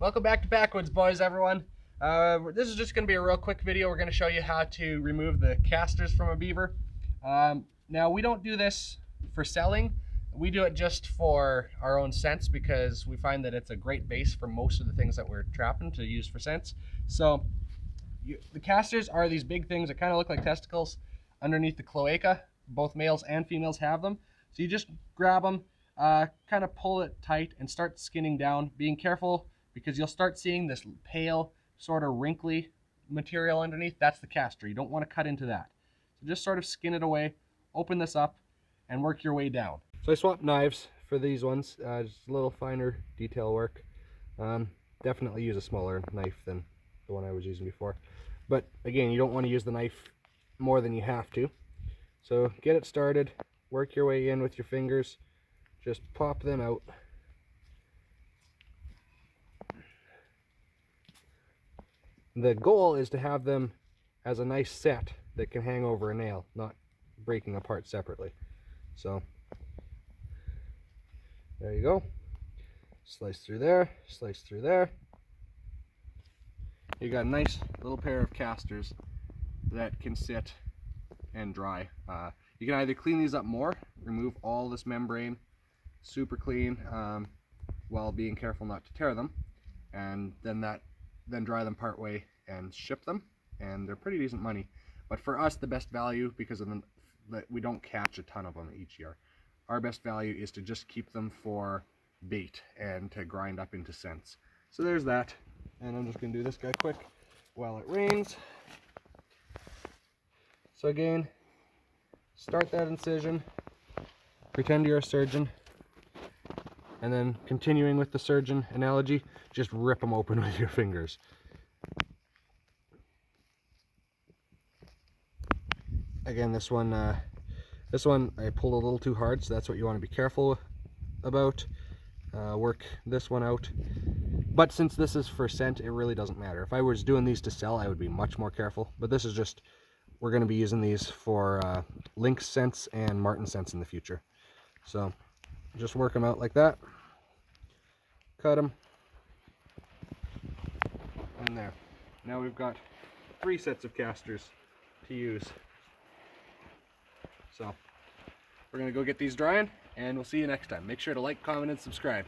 Welcome back to Backwoods, boys, everyone. This is just going to be a real quick video. We're going to show you how to remove the castors from a beaver. Now, we don't do this for selling. We do it just for our own scents because we find that it's a great base for most of the things that we're trapping to use for scents. So, the castors are these big things that kind of look like testicles underneath the cloaca. Both males and females have them. So you just grab them, kind of pull it tight and start skinning down, being careful because you'll start seeing this pale, sort of wrinkly material underneath. That's the castor. You don't want to cut into that. So just sort of skin it away, open this up, and work your way down. So I swapped knives for these ones, just a little finer detail work. Definitely use a smaller knife than the one I was using before. But again, you don't want to use the knife more than you have to. So get it started, work your way in with your fingers, just pop them out. The goal is to have them as a nice set that can hang over a nail, not breaking apart separately. So there you go. Slice through there, slice through there. You got a nice little pair of castors that can sit and dry. You can either clean these up more, remove all this membrane, super clean, while being careful not to tear them, and then dry them part way and ship them, and they're pretty decent money. But for us, the best value, because of that we don't catch a ton of them each year, our best value is to just keep them for bait and to grind up into scents. So there's that, and I'm just gonna do this guy quick while it rains. So again, start that incision, pretend you're a surgeon, and then continuing with the surgeon analogy, just rip them open with your fingers. Again, this one I pulled a little too hard, so that's what you want to be careful about. Work this one out. But since this is for scent, it really doesn't matter. If I was doing these to sell, I would be much more careful. But this is just, we're going to be using these for lynx scents and marten scents in the future. So just work them out like that. Cut them. And there. Now we've got 3 sets of castors to use. So we're going to go get these drying, and we'll see you next time. Make sure to like, comment, and subscribe.